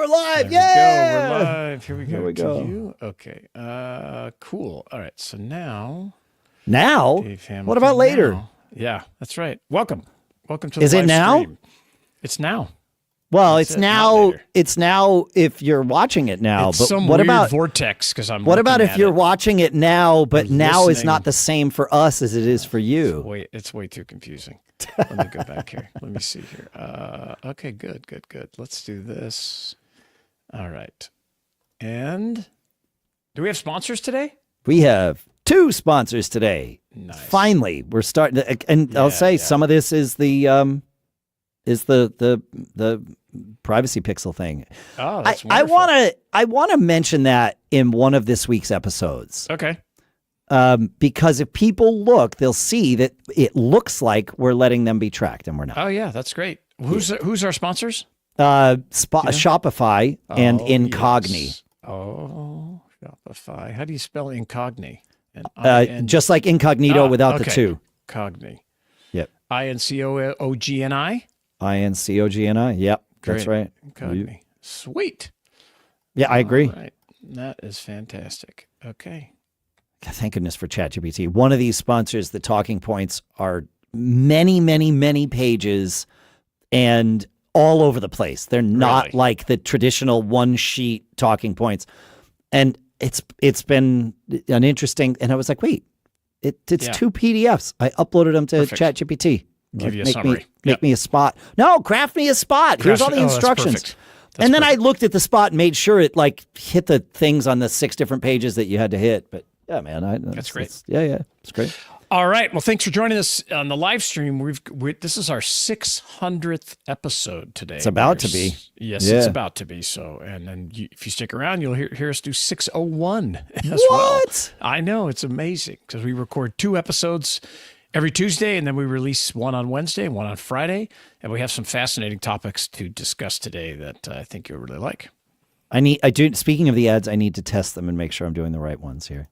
we're live. There we go. We're live. Here we go. Here we go. To you. Okay. Cool. All right. So now. Dave Hamilton, what about later? Now. Yeah, that's right. Welcome to the Is it now? Stream. It's now. Well, it's now. It's now if you're watching it now. It's but some what weird about vortex? Because I'm. What about if you're watching it now, but now is not the same for us as it is for you? It's way too confusing. Let me go back here. Let me see here. Okay, good. Let's do this. All right. And do we have sponsors today? We have 2 sponsors today. Nice. Finally, we're starting to, and I'll say some of this is the privacy pixel thing. Oh, that's wonderful. I wanna mention that in one of this week's episodes. Okay. Because if people look, they'll see that it looks like we're letting them be tracked, and we're not. Oh yeah, that's great. Who's our sponsors? Shopify and Incogni. Yes. Oh, Shopify. How do you spell Incogni? Just like incognito without the 2. Cogni. Yep. INCOGNI. INCOGNI. Yep. Great. That's right. Incogni. Sweet. Yeah, I agree. All right. That is fantastic. Okay. Thank goodness for ChatGPT. One of these sponsors, the talking points are many, many, many pages and all over the place. They're not like the traditional one-sheet talking points. And it's been an interesting, and I was like, wait, it's 2 PDFs. I uploaded them to ChatGPT. Give you a summary. Make me a spot. No, craft me a spot. Here's all the instructions. And then I looked at the spot and made sure it hit the things on the 6 different pages that you had to hit. But yeah, man, that's great. It's great. All right. Well, thanks for joining us on the live stream. This is our 600th episode today. It's about to be. Yes, it's about to be. So, and then if you stick around, you'll hear us do 601 as well. I know, it's amazing because we record 2 episodes every Tuesday, and then we release one on Wednesday and one on Friday, and we have some fascinating topics to discuss today that I think you'll really like. Speaking of the ads, I need to test them and make sure I'm doing the right ones here.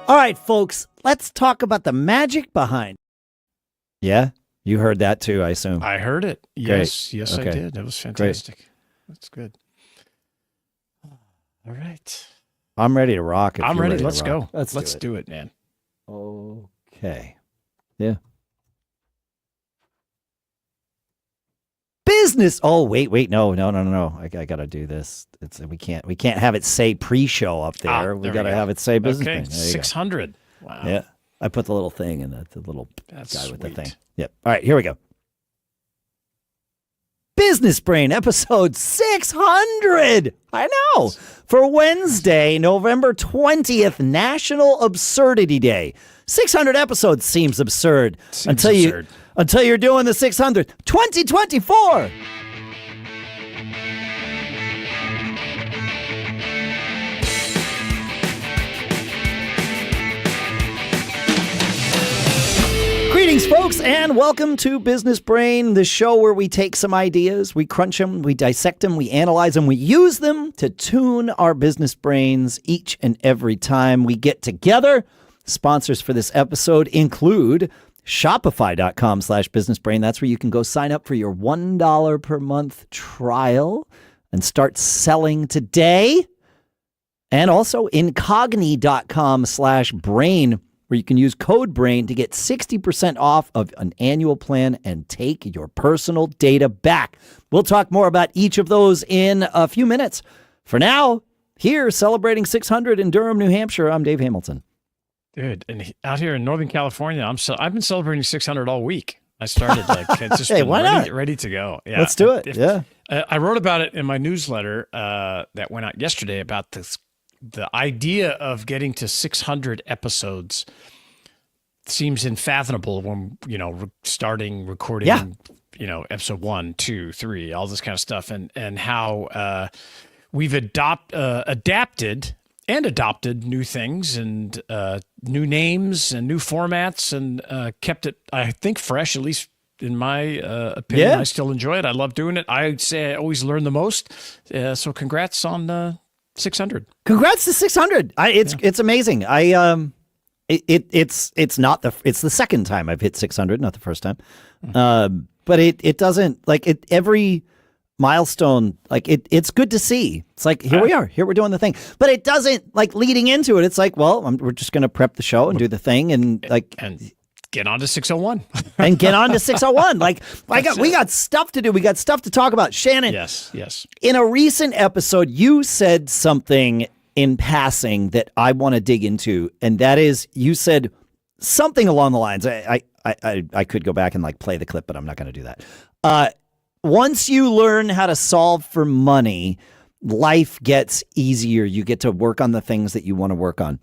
All right, folks, let's talk about the magic behind. Yeah, you heard that too, I assume. I heard it. Yes, okay. I did. That was fantastic. Great. That's good. All right. I'm ready to rock. I'm ready. Let's go. Let's do it, man. Okay. Yeah. Business. Oh, wait. No. I gotta do this. We can't have it say pre-show up there. We gotta have it say business. Okay. 600. Wow. Yeah. I put the little thing in the little guy sweet. With the thing. Yep. All right, here we go. Business Brain episode 600. I know. For Wednesday, November 20th, National Absurdity Day. 600 episodes seems absurd until you're doing the 600th. 2024. Greetings, folks, and welcome to Business Brain, the show where we take some ideas, we crunch them, we dissect them, we analyze them, we use them to tune our business brains each and every time we get together. Sponsors for this episode include Shopify.com/businessbrain. That's where you can go sign up for your $1 per month trial and start selling today. And also Incogni.com/brain, where you can use code BRAIN to get 60% off of an annual plan and take your personal data back. We'll talk more about each of those in a few minutes. For now, here celebrating 600 in Durham, New Hampshire, I'm Dave Hamilton. Dude, and out here in Northern California, I've been celebrating 600 all week. I started just ready to go. Yeah, let's do it. I wrote about it in my newsletter that went out yesterday about this. The idea of getting to 600 episodes seems unfathomable when, starting recording, episode 1, 2, 3, all this kind of stuff. And how we've adapted new things and new names and new formats and kept it, I think, fresh, at least in my opinion. I still enjoy it. I love doing it. I say I always learn the most. So congrats on 600. Congrats to 600. It's amazing. It's the second time I've hit 600, not the first time. But it doesn't every milestone. Like it's good to see. It's like, here we are. Here we're doing the thing. But it doesn't, like, leading into it, it's like, well, we're just going to prep the show and do the thing and get on to 601. and get on to 601. Like, we got stuff to do. We got stuff to talk about. Shannon. Yes. In a recent episode, you said something in passing that I want to dig into, and that is, you said something along the lines. I could go back and like play the clip, but I'm not going to do that. Once you learn how to solve for money, life gets easier. You get to work on the things that you want to work on.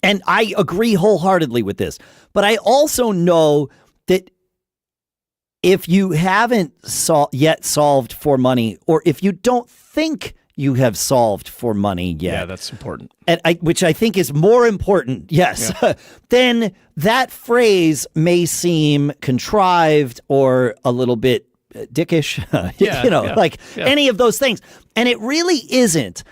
And I agree wholeheartedly with this. But I also know that if you haven't yet solved for money, or if you don't think you have solved for money yet. Yeah, that's important. And which I think is more important, yes, then that phrase may seem contrived or a little bit dickish, any of those things. And it really isn't,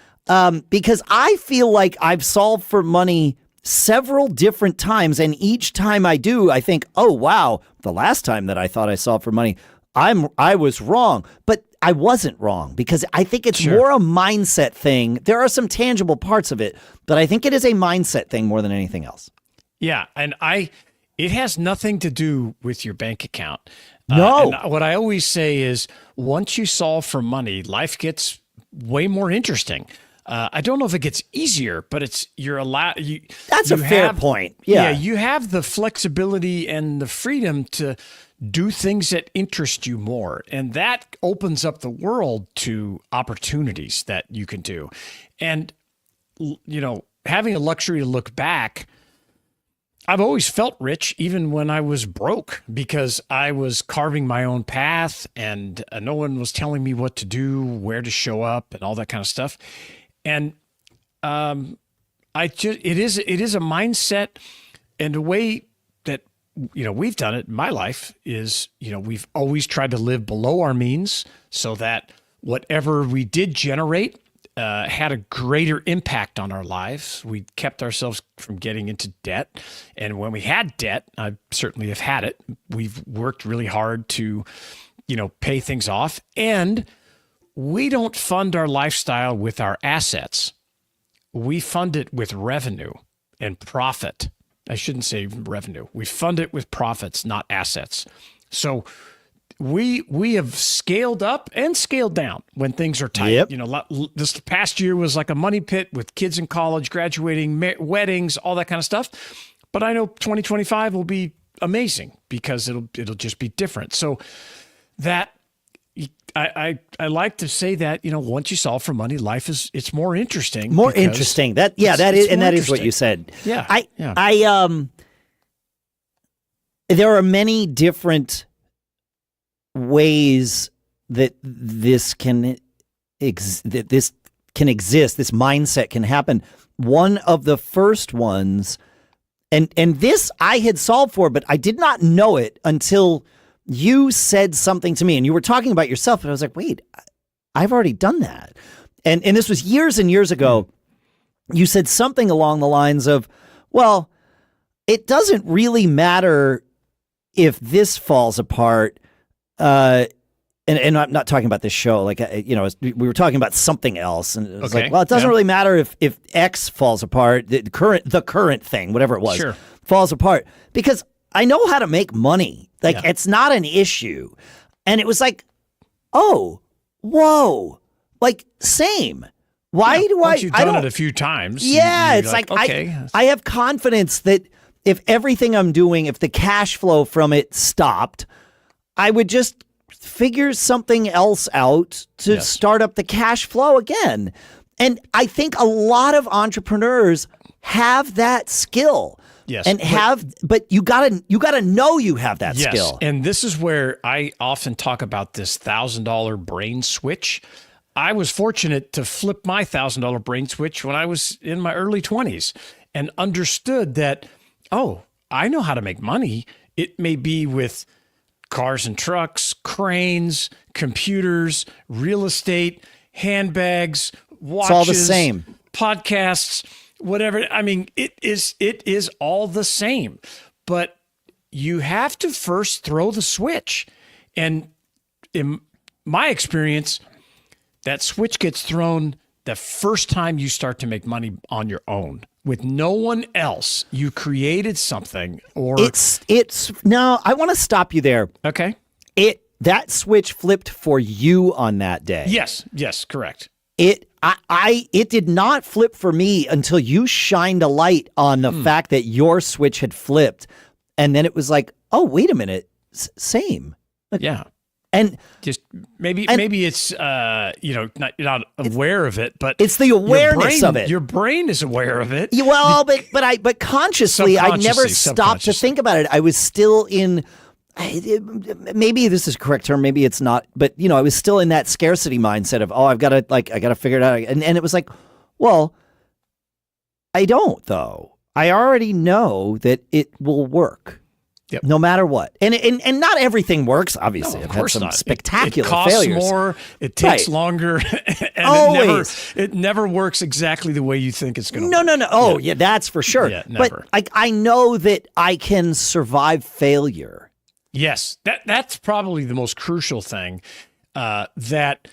because I feel like I've solved for money several different times. And each time I do, I think, oh, wow, the last time that I thought I solved for money, I was wrong. But I wasn't wrong, because I think it's more a mindset thing. There are some tangible parts of it, but I think it is a mindset thing more than anything else. Yeah. And it has nothing to do with your bank account. No. And what I always say is, once you solve for money, life gets way more interesting. I don't know if it gets easier, but you're allowed. That's a fair point. Yeah. You have the flexibility and the freedom to do things that interest you more. And that opens up the world to opportunities that you can do. And, having a luxury to look back, I've always felt rich, even when I was broke, because I was carving my own path and no one was telling me what to do, where to show up, and all that kind of stuff. And it is a mindset, and the way that we've done it in my life is we've always tried to live below our means, so that whatever we did generate had a greater impact on our lives. We kept ourselves from getting into debt. And when we had debt, I certainly have had it. We've worked really hard to, pay things off. And we don't fund our lifestyle with our assets. We fund it with revenue and profit. I shouldn't say revenue. We fund it with profits, not assets. So we have scaled up and scaled down when things are tight. Yep. This past year was like a money pit with kids in college, graduating, weddings, all that kind of stuff. But I know 2025 will be amazing, because it'll just be different. So that I like to say that, once you solve for money, life it's more interesting. More interesting. That is what you said. Yeah. There are many different ways that this can exist, this mindset can happen. One of the first ones, and this I had solved for, but I did not know it until you said something to me, and you were talking about yourself, and I was like, wait, I've already done that. And this was years and years ago. You said something along the lines of, well, it doesn't really matter if this falls apart. And I'm not talking about this show. Like, we were talking about something else, and it was like, well, it doesn't really matter if X falls apart, the current thing, whatever it was, falls apart, because I know how to make money. Like, it's not an issue. And it was like, oh, whoa, like, same. Why do once you've done it a few times. Yeah, it's like okay. I have confidence that if everything I'm doing, if the cash flow from it stopped, I would just figure something else out to start up the cash flow again. And I think a lot of entrepreneurs have that skill. Yes. But you gotta know you have that skill. And this is where I often talk about this $1,000 brain switch. I was fortunate to flip my $1,000 brain switch when I was in my early 20s and understood that, oh, I know how to make money. It may be with cars and trucks, cranes, computers, real estate, handbags, watches, it's all the same. Podcasts, whatever. I mean, it is all the same, but you have to first throw the switch. And in my experience, that switch gets thrown the first time you start to make money on your own with no one else. You created something, or it's no. I want to stop you there. Okay. That switch flipped for you on that day. Yes, correct. It did not flip for me until you shined a light on the fact that your switch had flipped, and then it was like, oh, wait a minute, same. Yeah. And just maybe it's you're not aware of it, but it's the awareness of it. Your brain is aware of it. Well, but consciously, I never stopped to think about it. I was still in. Maybe this is a correct term, maybe it's not, but I was still in that scarcity mindset of, I got to figure it out, and it was like, well, I don't though. I already know that it will work. Yep. No matter what. And not everything works, obviously. No, I've had some spectacular it costs failures. More, it takes longer, and always. It never works exactly the way you think it's going to work. No. Oh, yeah, that's for sure. Yeah, never. But I know that I can survive failure. Yes, that's probably the most crucial thing, that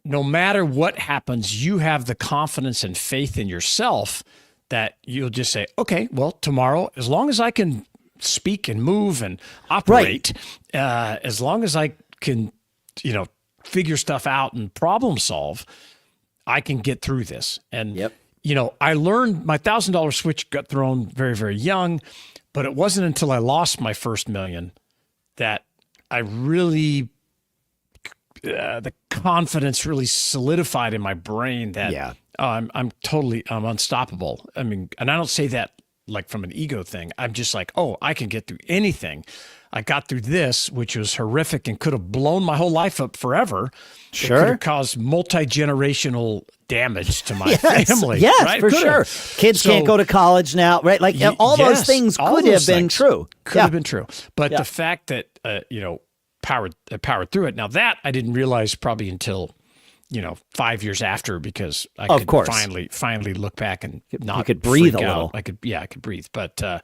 no matter what happens, you have the confidence and faith in yourself that you'll just say, okay, well, tomorrow, as long as I can speak and move and operate, as long as I can, figure stuff out and problem solve, I can get through this. And, I learned my $1,000 switch got thrown very, very young, but it wasn't until I lost my first $1 million that I really, the confidence really solidified in my brain that I'm unstoppable. I mean, and I don't say that like from an ego thing. I'm just like, I can get through anything. I got through this, which was horrific and could have blown my whole life up forever. Sure. It could have caused multi-generational damage to my family. Yes, right? for sure. Kids can't go to college now, right? Like all those things could have been true. Could have been true. But the fact that, powered through it. Now that I didn't realize probably until 5 years after, because I could finally look back and not. You could breathe a out. little. I could breathe. But so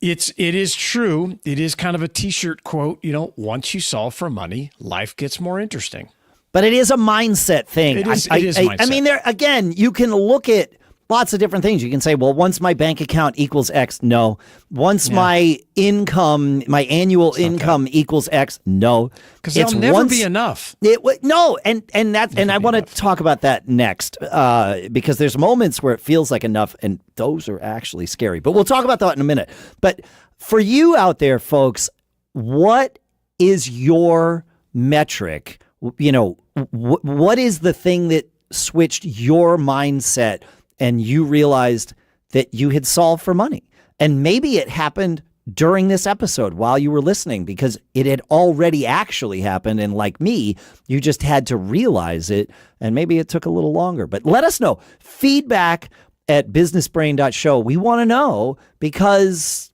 it is true. It is kind of a T-shirt quote. Once you solve for money, life gets more interesting. But it is a mindset thing. It is mindset. I mean, there again, you can look at lots of different things. You can say, well, once my bank account equals X, no. Once my income, my annual income equals X, no. Because it'll never be enough. No, and I want to talk about that next, because there's moments where it feels like enough, and those are actually scary. But we'll talk about that in a minute. But for you out there, folks, what is your metric? What is the thing that switched your mindset and you realized that you had solved for money? And maybe it happened during this episode while you were listening, because it had already actually happened. And like me, you just had to realize it, and maybe it took a little longer. But let us know. Feedback at businessbrain.show. We want to know, because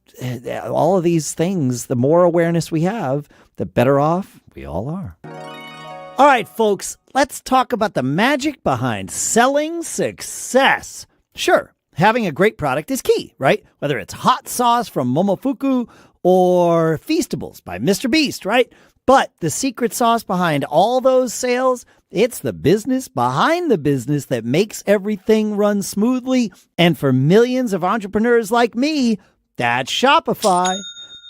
all of these things, the more awareness we have, the better off we all are. All right, folks, let's talk about the magic behind selling success. Sure, having a great product is key, right? Whether it's hot sauce from Momofuku or Feastables by Mr. Beast, right? But the secret sauce behind all those sales, it's the business behind the business that makes everything run smoothly. And for millions of entrepreneurs like me, that's Shopify.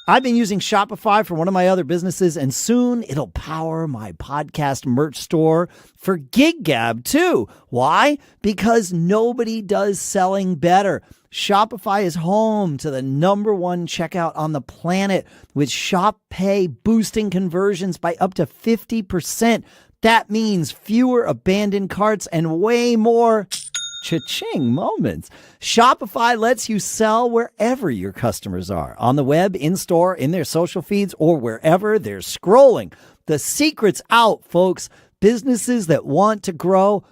I've been using Shopify for one of my other businesses, and soon it'll power my podcast merch store for Gig Gab too. Why? Because nobody does selling better. Shopify is home to the #1 checkout on the planet, with Shop Pay boosting conversions by up to 50%. That means fewer abandoned carts and way more cha-ching moments. Shopify lets you sell wherever your customers are, on the web, in-store, in their social feeds, or wherever they're scrolling. The secret's out, folks. Businesses that want to grow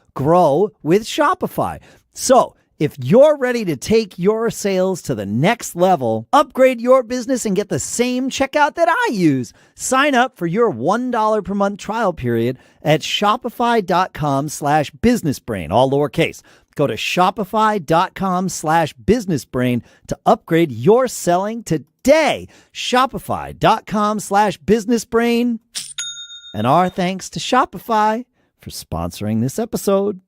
with Shopify. So if you're ready to take your sales to the next level, upgrade your business and get the same checkout that I use. Sign up for your $1 per month trial period at shopify.com/businessbrain, all lowercase. Go to shopify.com/businessbrain to upgrade your selling today. Shopify.com/businessbrain. And our thanks to Shopify for sponsoring this episode.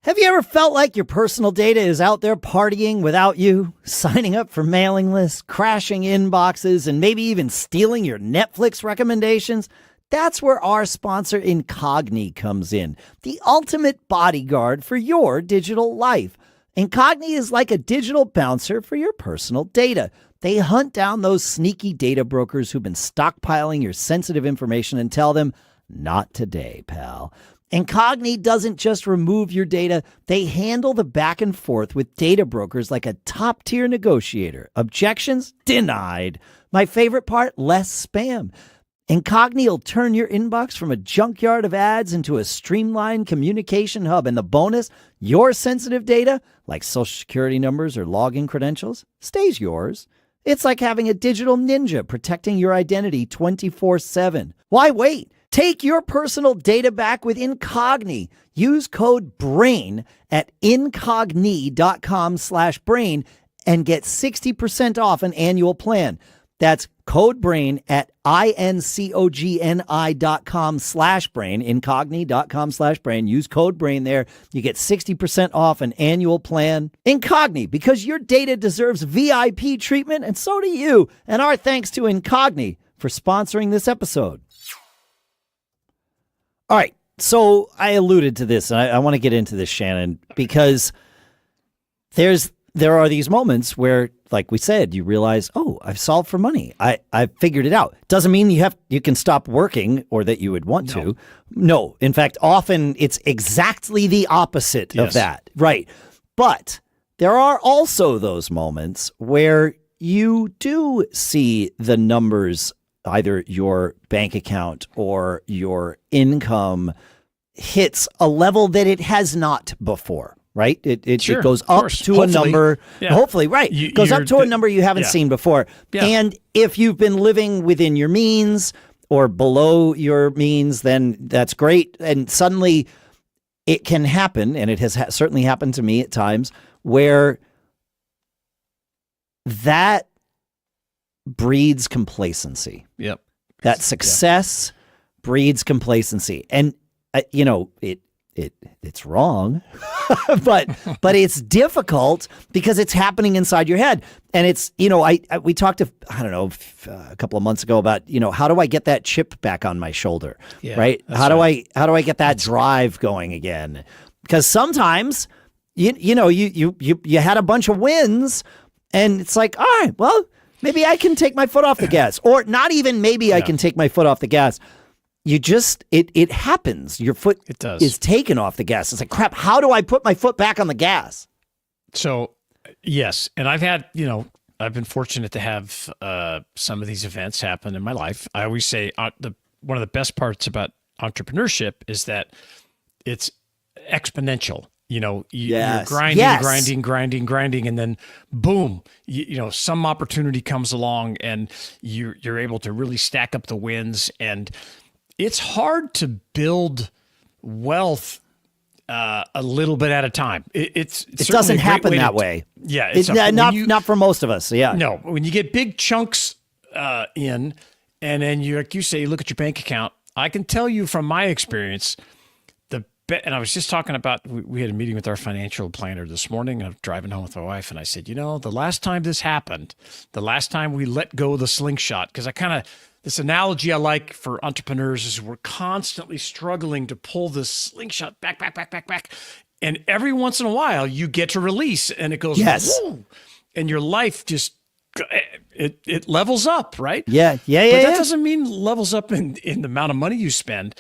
Have you ever felt like your personal data is out there partying without you, signing up for mailing lists, crashing inboxes, and maybe even stealing your Netflix recommendations? That's where our sponsor Incogni comes in, the ultimate bodyguard for your digital life. Incogni is like a digital bouncer for your personal data. They hunt down those sneaky data brokers who've been stockpiling your sensitive information and tell them, not today, pal. Incogni doesn't just remove your data, they handle the back and forth with data brokers like a top-tier negotiator. Objections? Denied. My favorite part? Less spam. Incogni will turn your inbox from a junkyard of ads into a streamlined communication hub. And the bonus, your sensitive data, like social security numbers or login credentials, stays yours. It's like having a digital ninja protecting your identity 24/7. Why wait? Take your personal data back with Incogni. Use code BRAIN at incogni.com/brain and get 60% off an annual plan. That's code BRAIN at incogni.com/brain, incogni.com/brain. Use code BRAIN there. You get 60% off an annual plan. Incogni, because your data deserves VIP treatment, and so do you. And our thanks to Incogni for sponsoring this episode. All right, so I alluded to this, and I want to get into this, Shannon, because there are these moments where, like we said, you realize, oh, I've solved for money. I've figured it out. Doesn't mean you can stop working or that you would want to. No, in fact, often it's exactly the opposite of that. Right. But there are also those moments where you do see the numbers, either your bank account or your income hits a level that it has not before. Right? It goes up to a number. Yeah. Hopefully, right. It goes up to a number you haven't seen before. Yeah. And if you've been living within your means or below your means, then that's great. And suddenly it can happen, and it has certainly happened to me at times, where that breeds complacency. Yep. That success breeds complacency. And, it's wrong, but it's difficult because it's happening inside your head. And it's, we talked, a couple of months ago about, how do I get that chip back on my shoulder? Yeah, right. How do I get that drive going again? Because sometimes, you had a bunch of wins and it's like, all right, well, maybe I can take my foot off the gas, or not even maybe I can take my foot off the gas. You just, it happens. Your foot is taken off the gas. It's like, crap, how do I put my foot back on the gas? So, yes. And I've had, I've been fortunate to have some of these events happen in my life. I always say one of the best parts about entrepreneurship is that it's exponential. You're grinding, and then boom, some opportunity comes along and you're able to really stack up the wins. And it's hard to build wealth a little bit at a time. It doesn't happen that way. Yeah, it's not for most of us. Yeah, no. When you get big chunks in, and then you say, you look at your bank account. I can tell you from my experience, and I was just talking about, we had a meeting with our financial planner this morning. I'm driving home with my wife, and I said, the last time this happened, the last time we let go of the slingshot, because this analogy I like for entrepreneurs is we're constantly struggling to pull this slingshot back. And every once in a while, you get to release, and it goes, whoo, and your life just, it levels up, right? Yeah. But that doesn't mean levels up in the amount of money you spend.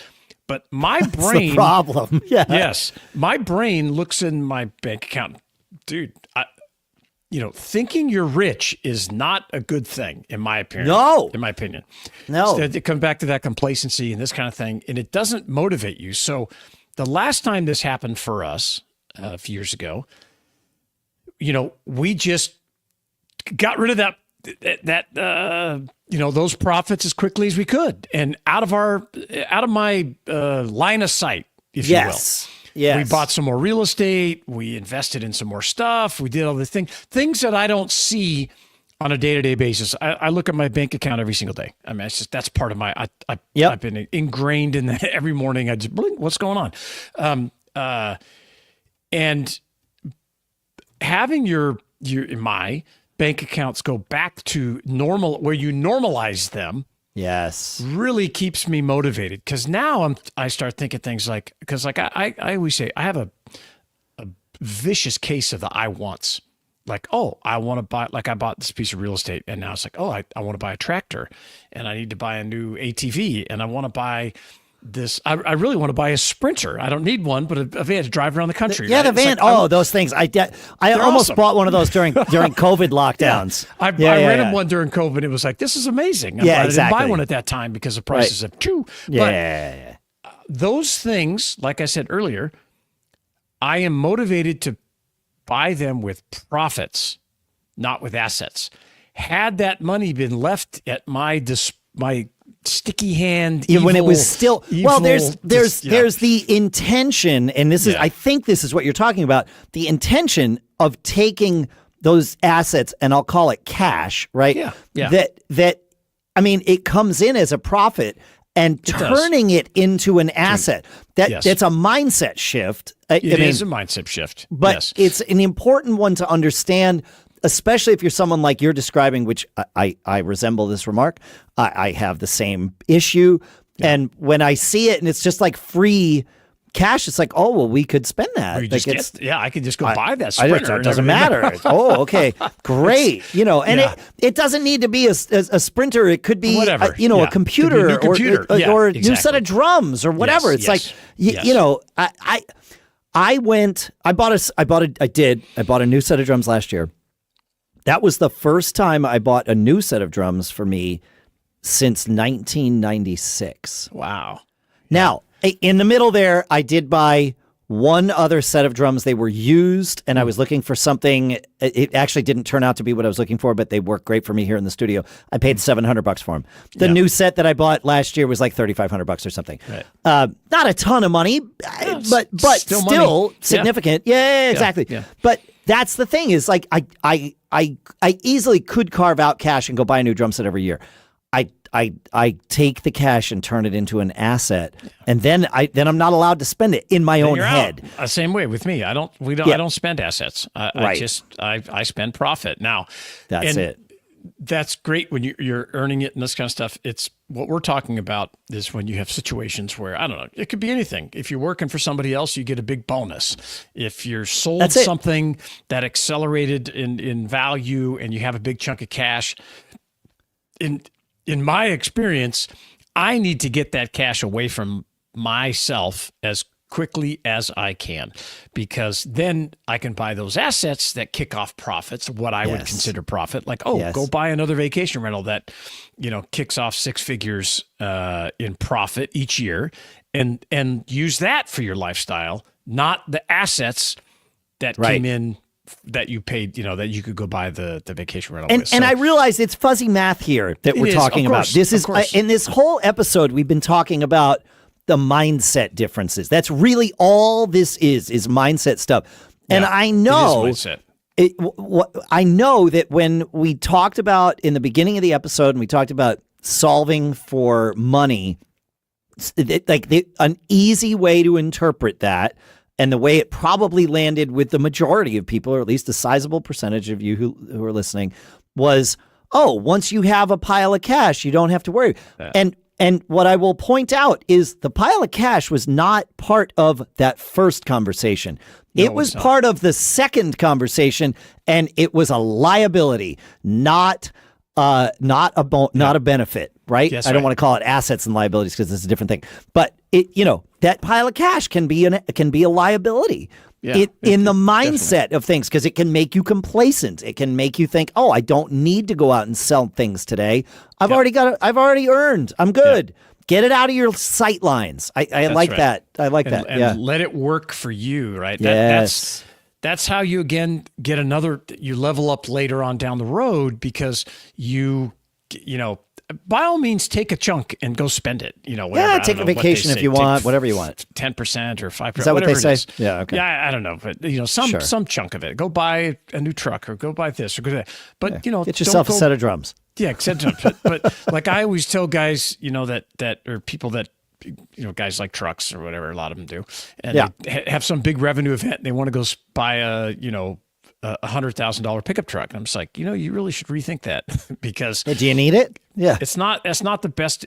But my brain, that's the problem. Yeah. Yes, my brain looks in my bank account, dude. Thinking you're rich is not a good thing, in my opinion. No, It comes back to that complacency and this kind of thing, and it doesn't motivate you. So, the last time this happened for us a few years ago, we just got rid of that those profits as quickly as we could, and out of my line of sight, if you will. Yes. We bought some more real estate. We invested in some more stuff. We did all the things that I don't see on a day-to-day basis. I look at my bank account every single day. I mean, it's just, that's part of my, Yep. I've been ingrained in that every morning. I just, blink, what's going on? And having my bank accounts go back to normal, where you normalize them, Yes. really keeps me motivated. Because now I start thinking things like, because like I always say, I have a vicious case of the I wants. Like, oh, I want to buy, like I bought this piece of real estate and now it's like, oh, I want to buy a tractor and I need to buy a new ATV and I want to buy this. I really want to buy a Sprinter. I don't need one, but a van to drive around the country. Yeah, right? the van. Like, those things. I almost awesome. bought one of those during COVID lockdowns. I rented one during COVID. It was like, this is amazing. I didn't buy one at that time because the prices have too. Yeah. But those things, like I said earlier, I am motivated to buy them with profits, not with assets. Had that money been left at my sticky hand, evil, when it was still there's the intention, and this is Yeah. I think this is what you're talking about. The intention of taking those assets, and I'll call it cash, right? Yeah. That I mean, it comes in as a profit. And turning it into an asset, that's a mindset shift. It is a mindset shift. But it's an important one to understand, especially if you're someone like you're describing, which I resemble this remark. I have the same issue. Yeah. And when I see it and it's just like free cash, it's like, oh, well, we could spend that. I could just go buy that Sprinter. It doesn't matter. Oh, okay, great. And it doesn't need to be a Sprinter. It could be whatever. A computer, or a new set of drums or whatever. Yes, it's like I bought a new set of drums last year. That was the first time I bought a new set of drums for me since 1996. Wow. Now, in the middle there, I did buy one other set of drums. They were used, and I was looking for something. It actually didn't turn out to be what I was looking for, but they work great for me here in the studio. I paid $700 for them. The new set that I bought last year was like $3,500 or something. Right. Not a ton of money, but still significant. Yeah, exactly. Yeah. But that's the thing is, like, I easily could carve out cash and go buy a new drum set every year. I take the cash and turn it into an asset, and then I'm not allowed to spend it in my own head. Same way with me. I don't spend assets. I spend profit. Now that's it. That's great when you're earning it and this kind of stuff. It's what we're talking about is when you have situations where, I don't know, it could be anything. If you're working for somebody else, you get a big bonus. If you're sold something that accelerated in value and you have a big chunk of cash, in my experience, I need to get that cash away from myself as quickly as I can, because then I can buy those assets that kick off profits, what I would consider profit. Like, go buy another vacation rental that, kicks off six figures in profit each year, and use that for your lifestyle, not the assets that came in that you paid, that you could go buy the vacation rental with. And I realize it's fuzzy math here that we're talking about. This is in this whole episode we've been talking about the mindset differences. That's really all this is mindset stuff. And I know I know that when we talked about in the beginning of the episode and we talked about solving for money, an easy way to interpret that, and the way it probably landed with the majority of people, or at least a sizable percentage of you who are listening, was, once you have a pile of cash, you don't have to worry. Yeah. And what I will point out is the pile of cash was not part of that first conversation. No, it was part of the second conversation, and it was a liability, not a benefit, right? Yes, I don't want to call it assets and liabilities because it's a different thing. But that pile of cash can be a liability. Yeah, in the mindset of things, because it can make you complacent. It can make you think, I don't need to go out and sell things today. I've already earned. I'm good. Yep. Get it out of your sight lines. I like that. I like that. And let it work for you, right? Yes. That's how you, again, you level up later on down the road, because you by all means, take a chunk and go spend it. Whatever. Yeah, take a vacation if you want, whatever you want. 10% or 5%. Is that what they say? Yeah, okay. Yeah, I don't know, but some chunk of it. Go buy a new truck or go buy this or go that. But get yourself a set of drums. Yeah, set of drums. but like I always tell guys, that or people that guys like trucks or whatever, a lot of them do, and they have some big revenue event. And they want to go buy a $100,000 pickup truck. And I'm just like, you really should rethink that because do you need it? Yeah. That's not the best.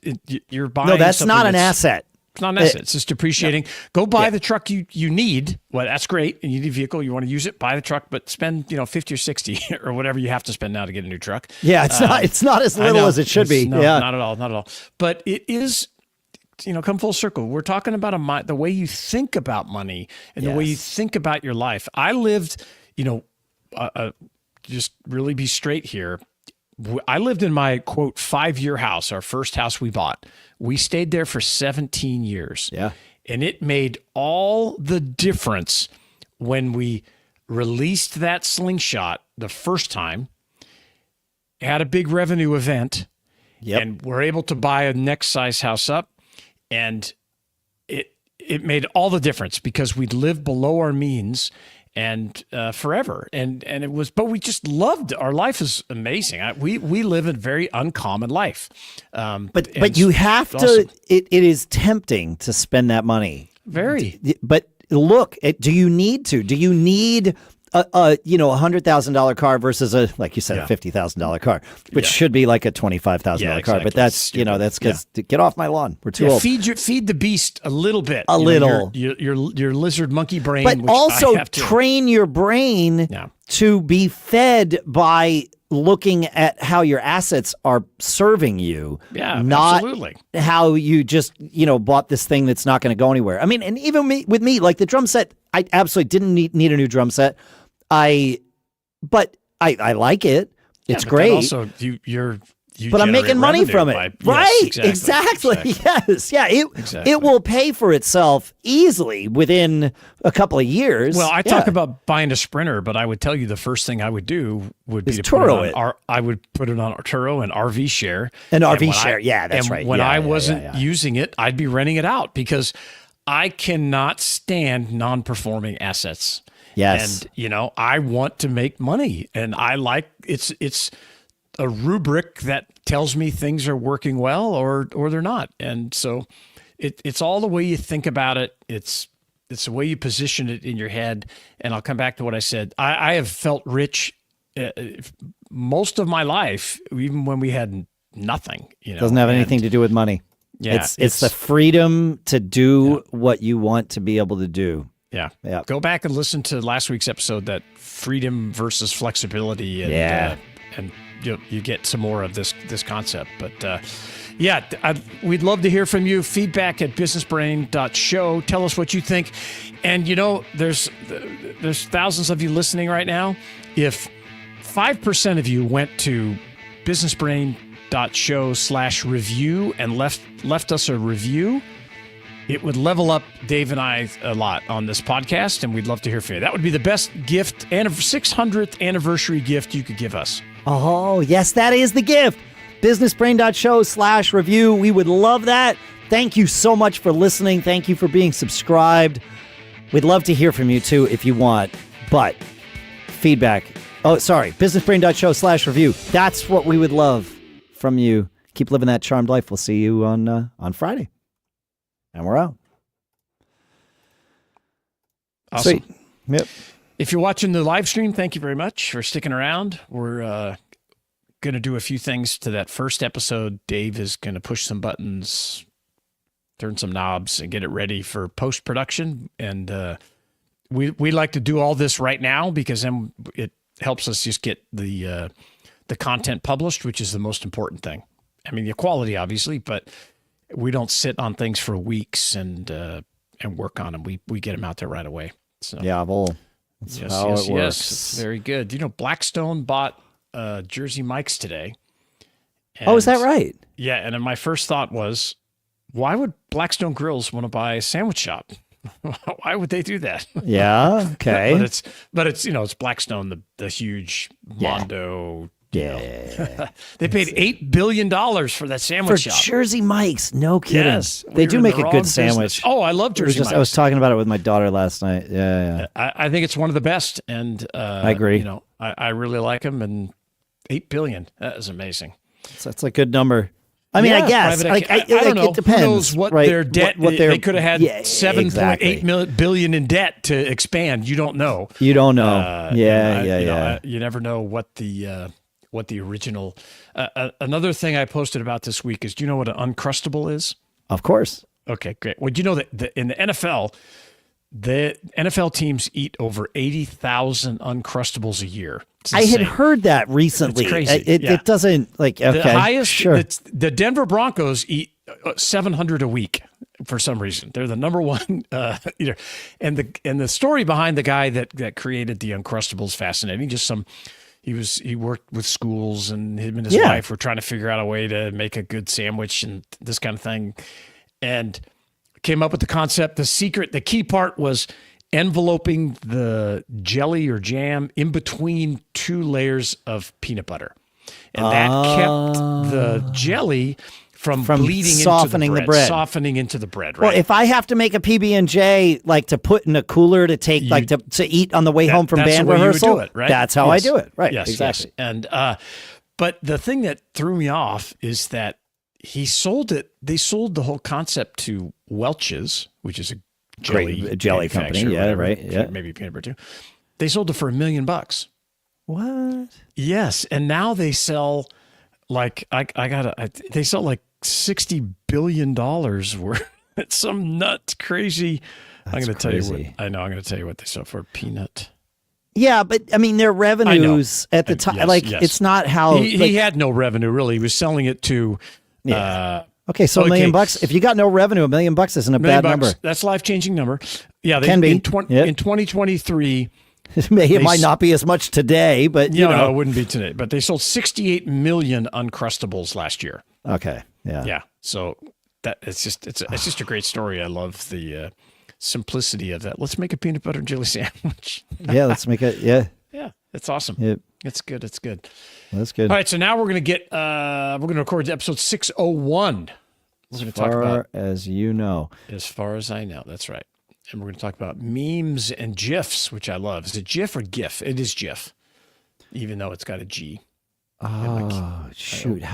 You're buying. No, that's not an asset. It's not an asset. It's just depreciating. No. Go buy the truck you need. Well, that's great. And you need a vehicle. You want to use it, buy the truck, but spend, 50 or 60 or whatever you have to spend now to get a new truck. Yeah. It's not as little as it should be. No, yeah. Not at all. Not at all. But it is, come full circle. We're talking about the way you think about money and the way you think about your life. I lived, just really be straight here. I lived in my, quote, 5-year house, our first house we bought. We stayed there for 17 years. Yeah. And it made all the difference when we released that slingshot the first time, had a big revenue event, and were able to buy a next size house up. And it made all the difference because we'd lived below our means and forever. And it was, but we just loved, our life is amazing. We live a very uncommon life. But you have to, awesome. It is tempting to spend that money. Very. But look, do you need to? Do you need a $100,000 car versus like you said, a $50,000 car, which should be like a $25,000 car. But that's, that's because get off my lawn. We're too old. Feed the beast a little bit. Your lizard monkey brain. But also train your brain to be fed by looking at how your assets are serving you. Yeah, not absolutely. How you just, bought this thing that's not going to go anywhere. I mean, and even with me, like the drum set, I absolutely didn't need a new drum set. But I like it. It's great. Also, but I'm making money from it. Right. Yes, exactly. Yes. Yeah. It will pay for itself easily within a couple of years. Well, I talk about buying a Sprinter, but I would tell you the first thing I would do would be to Turo put it on I would put it on Turo and RV Share. That's right. When I wasn't using it, I'd be renting it out because I cannot stand non-performing assets. Yes. And, I want to make money, and I like it's a rubric that tells me things are working well or they're not. And so it's all the way you think about it. It's the way you position it in your head. And I'll come back to what I said. I have felt rich most of my life, even when we had nothing. Doesn't have anything to do with money. Yeah, it's the freedom to do what you want to be able to do. Yeah. Go back and listen to last week's episode, that freedom versus flexibility. And you get some more of this concept. But we'd love to hear from you. Feedback at businessbrain.show. Tell us what you think. And there's thousands of you listening right now. If 5% of you went to businessbrain.show/review and left us a review, it would level up Dave and I a lot on this podcast, and we'd love to hear from you. That would be the best gift, and a 600th anniversary gift you could give us. Oh, yes, that is the gift. businessbrain.show/review. We would love that. Thank you so much for listening. Thank you for being subscribed. We'd love to hear from you, too, if you want. But feedback. Oh, sorry. businessbrain.show/review. That's what we would love from you. Keep living that charmed life. We'll see you on Friday. And we're out. Awesome. Sweet. Yep. If you're watching the live stream, thank you very much for sticking around. We're going to do a few things to that first episode. Dave is going to push some buttons, turn some knobs, and get it ready for post-production. And we like to do all this right now because then it helps us just get the content published, which is the most important thing. I mean, the quality, obviously, but we don't sit on things for weeks and work on them. We get them out there right away. So yeah, that's how it works. Yes, it's very good. Blackstone bought Jersey Mike's today. And, is that right? Yeah, and then my first thought was, why would Blackstone Grills want to buy a sandwich shop? Why would they do that? Yeah, okay. but it's it's Blackstone, the huge Mondo, Yeah. They paid $8 billion for that For sandwich shop. Jersey Mike's, no kidding. Yes, They we do were in make the a wrong good business. sandwich. Oh, I love Jersey Mike's. I was talking about it with my daughter last night. Yeah. I think it's one of the best, and I agree. You know, I really like them, and $8 billion. That is amazing. So that's a good number. I mean, I guess. I don't know. It depends. Who knows what right? their debt? What they could have had exactly. $7.8 billion in debt to expand. You don't know. You don't know. You never know what the original. Another thing I posted about this week is, do you know what an Uncrustable is? Of course. Okay, great. Well, do you know that in the NFL teams eat over 80,000 Uncrustables a year? I had heard that recently. It's crazy. It doesn't the highest. Sure. The Denver Broncos eat 700 a week for some reason. They're the number one eater. And the story behind the guy that created the Uncrustables is fascinating. He worked with schools, and him and his wife were trying to figure out a way to make a good sandwich and this kind of thing, and came up with the concept. The key part was enveloping the jelly or jam in between two layers of peanut butter. And that kept the jelly from bleeding softening into the bread. Softening into the bread, right? Well, if I have to make a PB&J, like to put in a cooler to take, to eat on the way home from band rehearsal, you would do it, right? That's how I do it. Right, yes, exactly. Yes. And but the thing that threw me off is that he sold it. They sold the whole concept to Welch's, which is a jelly company. Yeah, right. Yeah, maybe peanut butter too. They sold it for $1 million. What? Yes, and now they sell like they sell like $60 billion worth. It's some nuts crazy. I'm going to tell you what. I know. I'm going to tell you what they sell for. Peanut. Yeah, but I mean, their revenues at the time, it's not how he had no revenue really. He was selling it to. Okay, so $1 million. If you got no revenue, $1 million isn't a bad number. That's a life-changing number. Yeah, can be in 2023. It might not be as much today, but no, it wouldn't be today. But they sold 68 million Uncrustables last year. Okay, yeah. So that it's just a great story. I love the simplicity of that. Let's make a peanut butter and jelly sandwich. Yeah, let's make it. Yeah, it's awesome. Yep. It's good. That's good. All right, so now we're gonna record episode 601. We're gonna talk about as you know, as far as I know. That's right. And we're going to talk about memes and GIFs, which I love. Is it GIF or GIF? It is GIF, even though it's got a G. Oh, shoot.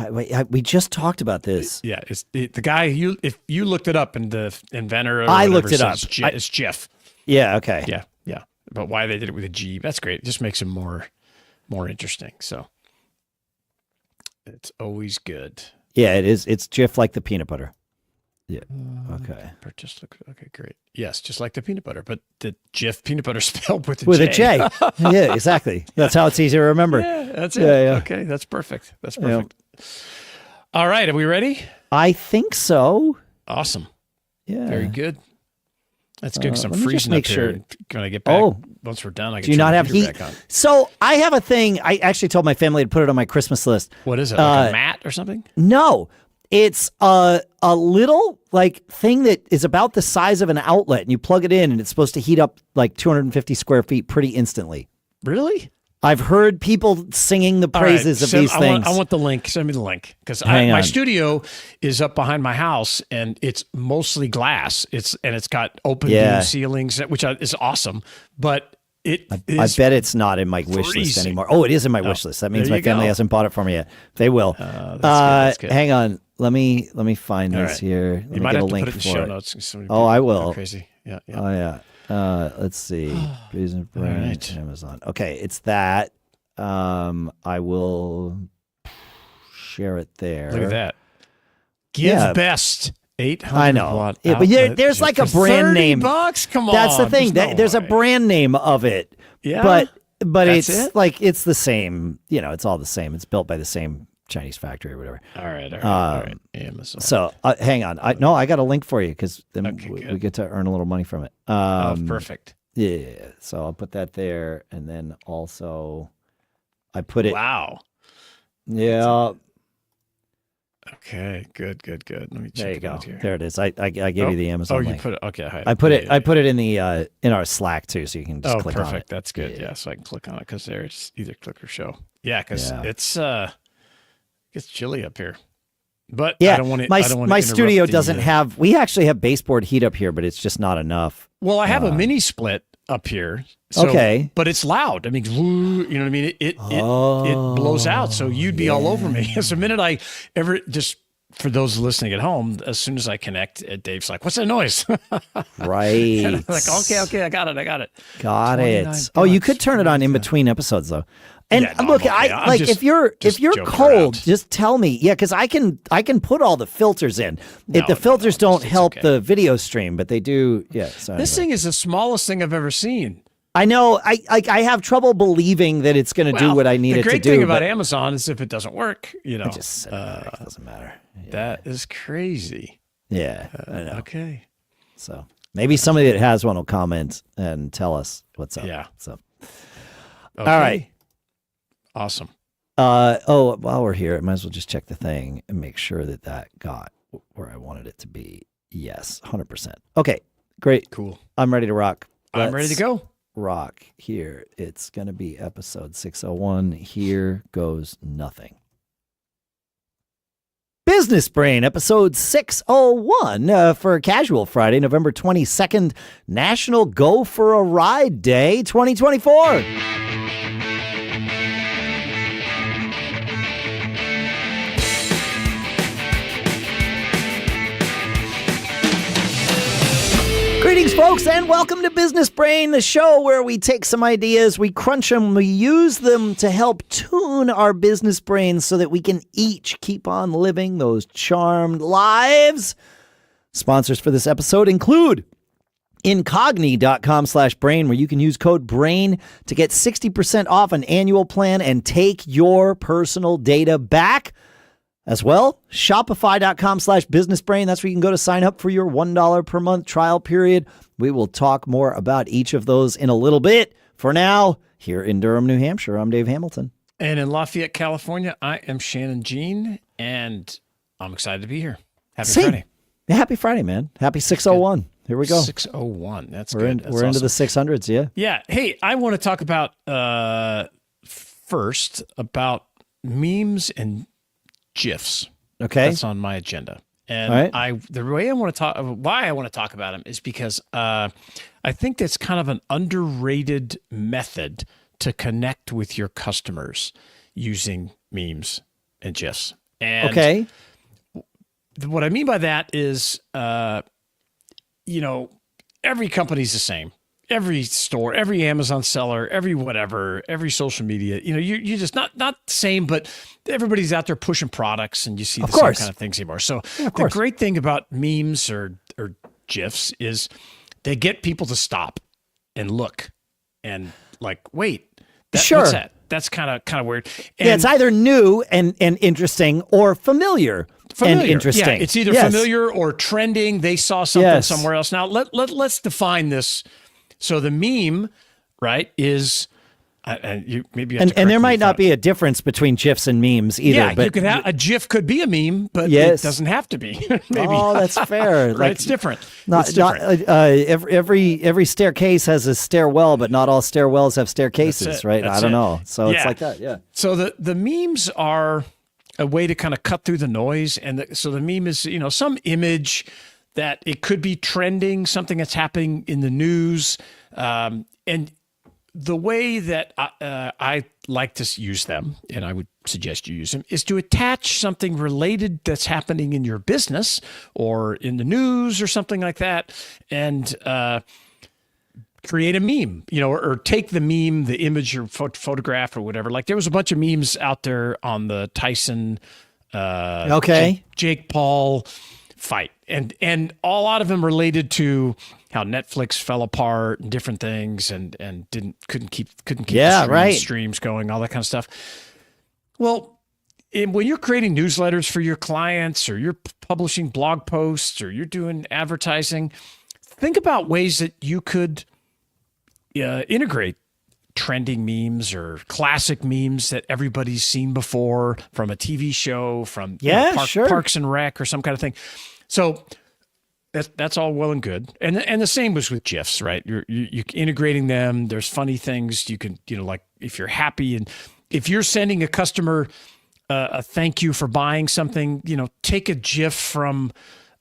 We just talked about this. Yeah. The guy, if you looked it up and the inventor, I looked it up. It's GIF. Yeah, okay. Yeah. But why they did it with a G, that's great. It just makes it more interesting. So it's always good. Yeah, it is. It's GIF like the peanut butter. Yeah. Okay. Okay, great. Yes, just like the peanut butter, but the Jif peanut butter spelled with a J. Yeah, exactly. That's how it's easy to remember. Yeah, that's it. Yeah. Okay, that's perfect. Yeah. All right, are we ready? I think so. Awesome. Yeah. Very good. That's good because I'm freezing up here. When I get back, once we're done, I can do you not have heat? Back on. So I have a thing. I actually told my family to put it on my Christmas list. What is it? Like a mat or something? No. It's a little thing that is about the size of an outlet, and you plug it in, and it's supposed to heat up like 250 square feet pretty instantly. Really? I've heard people singing the praises of these things. I want the link. Send me the link because my studio is up behind my house, and it's mostly glass. It's got open beam ceilings, which is awesome. But I bet it's not in my wish list anymore. Oh, it is in my wish list. That means my family hasn't bought it for me yet. They will. That's good. Hang on. Let me find this here. Let you me might get have a to link put it in for show it. notes. Oh, I will. Crazy. Yeah. Oh, yeah. Let's see. Reason brand, right. Amazon. Okay, it's that. I will share it there. Look at that. Give best 800 I know. watt Yeah, but there's like a brand name. $30? Come on. That's the thing. There's a brand name of it. Yeah. But it's it's the same. It's all the same. It's built by the same Chinese factory or whatever. All right. Amazon. So hang on. I got a link for you because then we get to earn a little money from it. Perfect. Yeah. So I'll put that there, and then also I put it. Wow. Yeah. Okay. Good. Let me check there you it go. out here. There it is. I gave you the Amazon link. You put it. Okay. I put it. I put it in the in our Slack too, so you can just click on it. Perfect. That's good. Yeah. So I can click on it because there it's either click or show. Yeah, because it's chilly up here. But Yeah, I don't want to. my studio doesn't have. We actually have baseboard heat up here, but it's just not enough. Well, I have a mini split up here. So, okay, but it's loud. I mean, you know what I mean? It blows out. So you'd be all over me. So the minute I ever just. For those listening at home, as soon as I connect, Dave's like, "What's that noise?" Right. And I'm like, okay, I got it. Got it. Oh, you could turn it on in between episodes though. And look, if you're cold, just tell me. Yeah, because I can put all the filters in. If the filters don't help the video stream, but they do. Yeah. So this thing is the smallest thing I've ever seen. I know. I have trouble believing that it's going to do what I need it to do. The great thing about Amazon is if it doesn't work, it just it doesn't matter. Yeah. That is crazy. Yeah. I know. Okay. So maybe somebody that has one will comment and tell us what's up. Yeah. So. Okay. All right. Awesome. While we're here, I might as well just check the thing and make sure that got where I wanted it to be. Yes, 100%. Okay. Great. Cool. I'm ready to rock. I'm ready to go. Rock here. It's going to be episode 601. Here goes nothing. Business Brain, episode 601 for Casual Friday, November 22nd, National Go for a Ride Day 2024. Greetings, folks, and welcome to Business Brain, the show where we take some ideas, we crunch them, we use them to help tune our business brains so that we can each keep on living those charmed lives. Sponsors for this episode include Incogni.com/brain, where you can use code BRAIN to get 60% off an annual plan and take your personal data back. As well, Shopify.com/businessbrain. That's where you can go to sign up for your $1 per month trial period. We will talk more about each of those in a little bit. For now, here in Durham, New Hampshire, I'm Dave Hamilton. And in Lafayette, California, I am Shannon Jean, and I'm excited to be here. Happy Friday. Yeah, happy Friday, man. Happy 601. Here we go. 601. That's good. That's we're awesome. into the 600s, yeah. Yeah. Hey, I want to talk about first about memes and GIFs. Okay. That's on my agenda. And the way I want to talk, why I want to talk about them is because I think that's kind of an underrated method to connect with your customers using memes and GIFs. And what I mean by that is, every company's the same. Every store, every Amazon seller, every whatever, every social media, you're just not the same, but everybody's out there pushing products and you see the same kind of things anymore. So the great thing about memes or GIFs is they get people to stop and look and like, wait, what's that? That's kind of weird. And it's either new and interesting or familiar. And interesting. Yeah, it's either familiar or trending. They saw something somewhere else. Now let's define this. So the meme, right, is and there might not be a difference between GIFs and memes either. Yeah, but you could have a GIF could be a meme, but it doesn't have to be. Maybe. Oh, that's fair. Right, it's different. Every staircase has a stairwell, but not all stairwells have staircases, right? I don't know. So it's like that. Yeah. So the memes are a way to kind of cut through the noise, and so the meme is some image that it could be trending, something that's happening in the news. And the way that I like to use them, and I would suggest you use them, is to attach something related that's happening in your business or in the news or something like that, and create a meme, or take the meme, the image or photograph or whatever. Like there was a bunch of memes out there on the Tyson, Jake Paul fight, and a lot of them related to how Netflix fell apart and different things, and couldn't keep the streams going, all that kind of stuff. Well, when you're creating newsletters for your clients, or you're publishing blog posts, or you're doing advertising, think about ways that you could integrate trending memes or classic memes that everybody's seen before from a TV show, from Parks and Rec or some kind of thing. So that's all well and good. And the same was with GIFs, right? You're integrating them. There's funny things you can, like if you're happy and if you're sending a customer a thank you for buying something, take a GIF from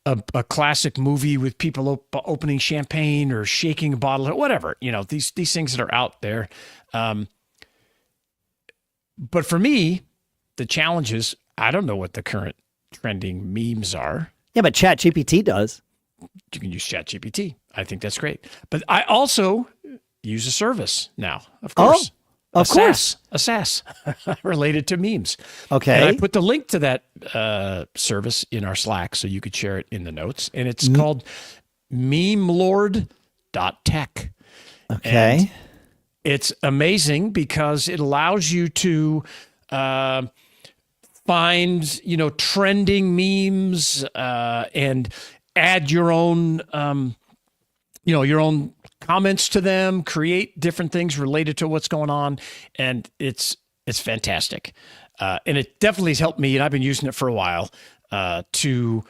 a classic movie with people opening champagne or shaking a bottle or whatever, these things that are out there. But for me, the challenge is I don't know what the current trending memes are. Yeah, but ChatGPT does. You can use ChatGPT. I think that's great. But I also use a service now, of course. Of course. A SaaS related to memes. Okay. And I put the link to that service in our Slack so you could share it in the notes. And it's called memelord.tech. Okay. And it's amazing because it allows you to find, trending memes and add your own, your own comments to them, create different things related to what's going on. And it's fantastic. And it definitely has helped me, and I've been using it for a while, to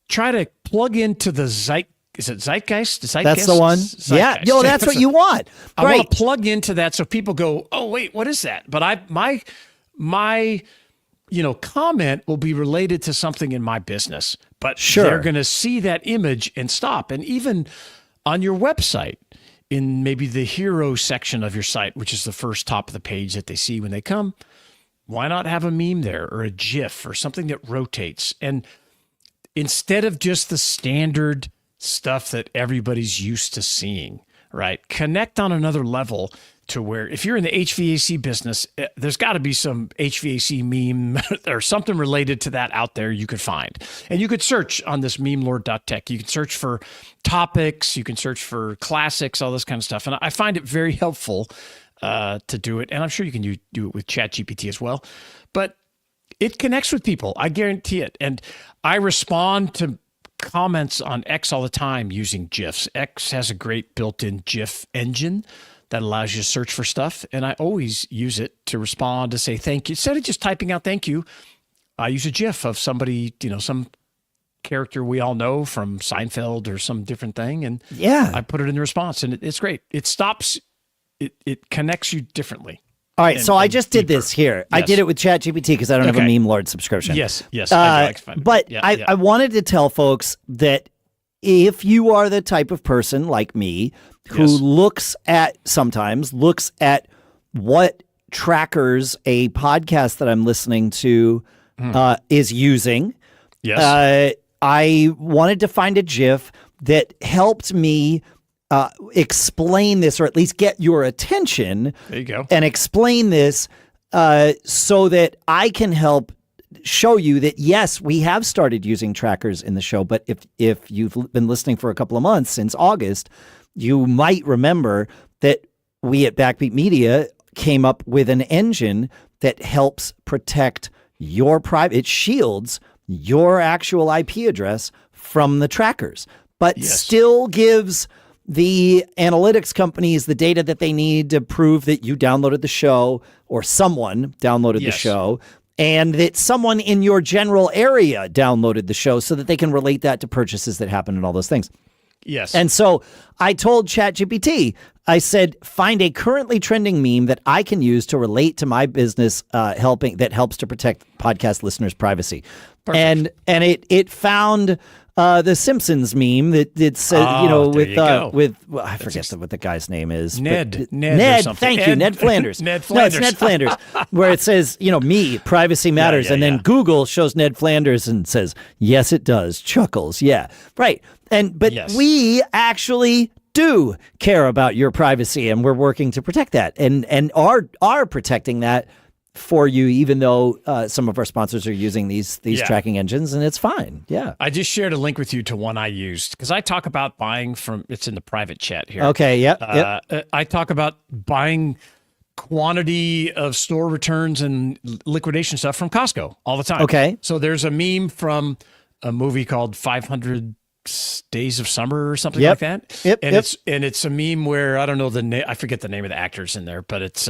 try to plug into the Is it Zeitgeist? That's the one. Zeitgeist. Yeah. Yo, that's what you want. I want to plug into that so people go, oh, wait, what is that? But my comment will be related to something in my business. But they're going to see that image and stop. And even on your website, in maybe the hero section of your site, which is the first top of the page that they see when they come, why not have a meme there or a GIF or something that rotates? And instead of just the standard stuff that everybody's used to seeing, right? Connect on another level to where if you're in the HVAC business, there's got to be some HVAC meme or something related to that out there you could find. And you could search on this memelord.tech. You can search for topics, you can search for classics, all this kind of stuff. And I find it very helpful to do it. And I'm sure you can do it with ChatGPT as well. But it connects with people. I guarantee it. And I respond to comments on X all the time using GIFs. X has a great built-in GIF engine that allows you to search for stuff. And I always use it to respond, to say thank you. Instead of just typing out thank you, I use a GIF of somebody, some character we all know from Seinfeld or some different thing. And I put it in the response, and it's great. It stops, it connects you differently. All right, so I just did this here. Yes. I did it with ChatGPT because I don't have a Meme Lord subscription. Yes. I wanted to tell folks that if you are the type of person like me who sometimes looks at what trackers a podcast that I'm listening to is using, I wanted to find a GIF that helped me explain this, or at least get your attention. There you go. And explain this so that I can help show you that, yes, we have started using trackers in the show. But if you've been listening for a couple of months since August, you might remember that we at Backbeat Media came up with an engine that helps protect your it shields your actual IP address from the trackers, but still gives the analytics companies the data that they need to prove that you downloaded the show or someone downloaded the show, and that someone in your general area downloaded the show so that they can relate that to purchases that happen and all those things. Yes. And so I told ChatGPT, I said, find a currently trending meme that I can use to relate to my business, that helps to protect podcast listeners' privacy. Perfect. And it found the Simpsons meme that said, I forget what the guy's name is. Ned. Thank you, Ned Flanders. Ned Flanders. No, it's Ned Flanders, where it says, me, privacy matters, and then Google shows Ned Flanders and says, yes, it does. Chuckles, right. But we actually do care about your privacy, and we're working to protect that, and are protecting that for you, even though some of our sponsors are using these tracking engines, and it's fine. Yeah. I just shared a link with you to one I used because I talk about buying from, it's in the private chat here. Okay. Yep. I talk about buying quantity of store returns and liquidation stuff from Costco all the time. Okay. So there's a meme from a movie called 500 Days of Summer or something like that. And it's a meme where I don't know the name. I forget the name of the actors in there, but it's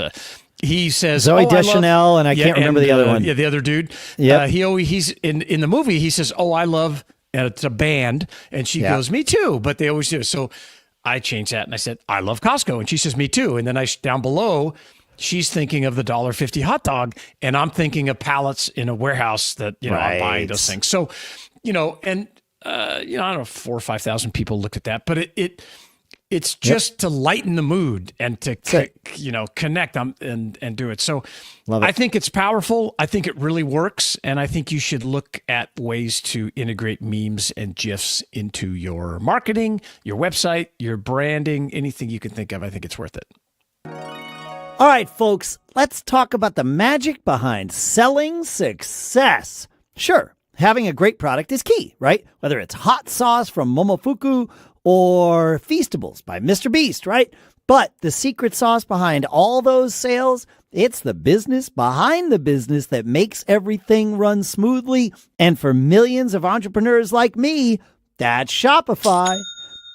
he says Zoe Deschanel, and I can't remember the other one. Yeah, the other dude. Yeah, he's in the movie. He says, "Oh, I love," and it's a band, and she goes, "Me too." But they always do. So I changed that, and I said, "I love Costco," and she says, "Me too." And then down below, she's thinking of the $1.50 hot dog, and I'm thinking of pallets in a warehouse that, I'm buying those things. So, and I don't know, 4,000 or 5,000 people look at that, but it's just to lighten the mood and to, connect and do it. So I think it's powerful. I think it really works. And I think you should look at ways to integrate memes and GIFs into your marketing, your website, your branding, anything you can think of. I think it's worth it. All right, folks, let's talk about the magic behind selling success. Sure, having a great product is key, right? Whether it's hot sauce from Momofuku or Feastables by Mr. Beast, right? But the secret sauce behind all those sales, it's the business behind the business that makes everything run smoothly. And for millions of entrepreneurs like me, that's Shopify.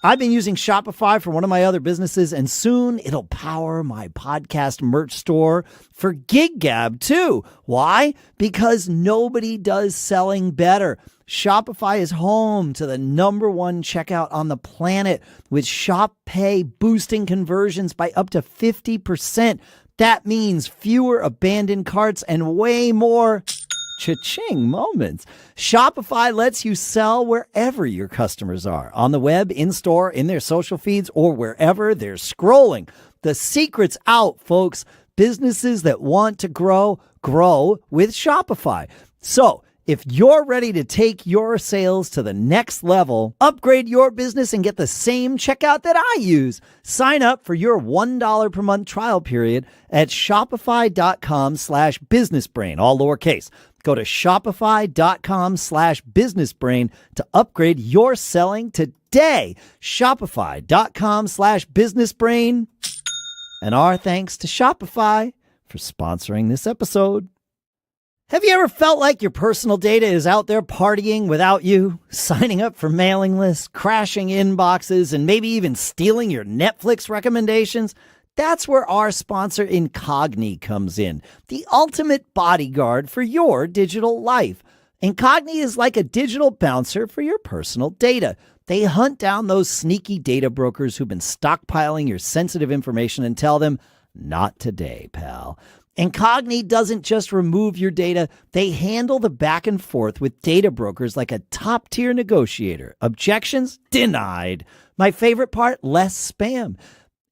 I've been using Shopify for one of my other businesses, and soon it'll power my podcast merch store for Gig Gab too. Why? Because nobody does selling better. Shopify is home to the #1 checkout on the planet, with Shop Pay boosting conversions by up to 50%. That means fewer abandoned carts and way more cha-ching moments. Shopify lets you sell wherever your customers are, on the web, in-store, in their social feeds, or wherever they're scrolling. The secret's out, folks. Businesses that want to grow with Shopify. So, if you're ready to take your sales to the next level, upgrade your business and get the same checkout that I use, sign up for your $1 per month trial period at shopify.com/businessbrain, all lowercase. Go to shopify.com/businessbrain to upgrade your selling today. Shopify.com/businessbrain. And our thanks to Shopify for sponsoring this episode. Have you ever felt like your personal data is out there partying without you, signing up for mailing lists, crashing inboxes, and maybe even stealing your Netflix recommendations? That's where our sponsor Incogni comes in, the ultimate bodyguard for your digital life. Incogni is like a digital bouncer for your personal data. They hunt down those sneaky data brokers who've been stockpiling your sensitive information and tell them, not today, pal. Incogni doesn't just remove your data, they handle the back and forth with data brokers like a top-tier negotiator. Objections? Denied. My favorite part? Less spam.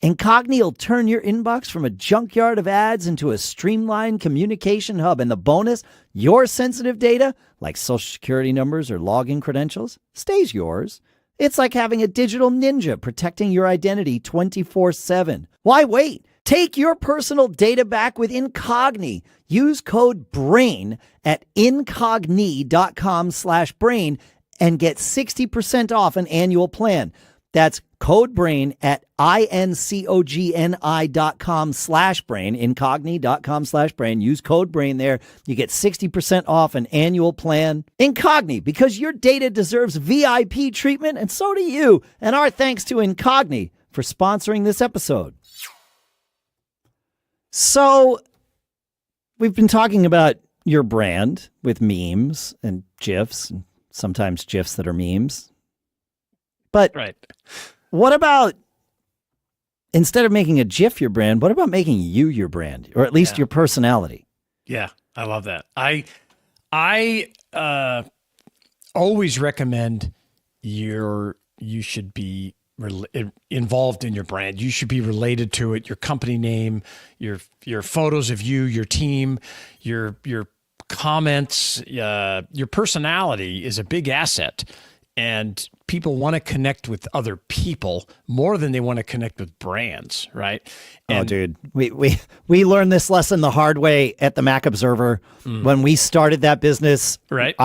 Incogni will turn your inbox from a junkyard of ads into a streamlined communication hub. And the bonus, your sensitive data, like social security numbers or login credentials, stays yours. It's like having a digital ninja protecting your identity 24/7. Why wait? Take your personal data back with Incogni. Use code BRAIN at incogni.com/brain and get 60% off an annual plan. That's code BRAIN at incogni.com/brain, incogni.com/brain. Use code BRAIN there. You get 60% off an annual plan. Incogni, because your data deserves VIP treatment, and so do you. And our thanks to Incogni for sponsoring this episode. So, we've been talking about your brand with memes and GIFs, and sometimes GIFs that are memes. But what about, instead of making a GIF your brand, what about making you your brand, or at least your personality? Yeah, I love that. I always recommend you should be involved in your brand. You should be related to it. Your company name, your photos of you, your team, your comments, your personality is a big asset. And people want to connect with other people more than they want to connect with brands, right? And dude, we learned this lesson the hard way at the Mac Observer when we started that business. Right.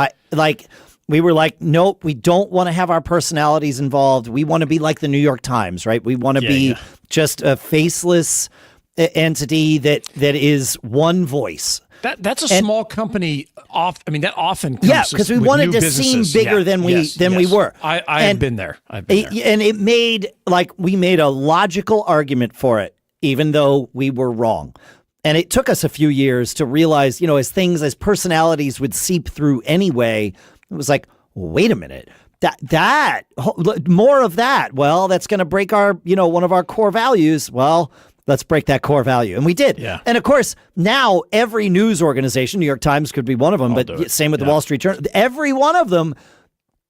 We were like, nope, we don't want to have our personalities involved. We want to be like the New York Times, right? We want to be just a faceless entity that is one voice. That's a small company. That often comes. Yeah, because we wanted to seem bigger than we were. I've been there. And it made, we made a logical argument for it, even though we were wrong. And it took us a few years to realize, as personalities would seep through anyway, it was like, wait a minute. That more of that. Well, that's going to break our, one of our core values. Well, Let's break that core value. And we did. Yeah. And of course, now every news organization, New York Times could be one of them, but same with the Wall Street Journal, every one of them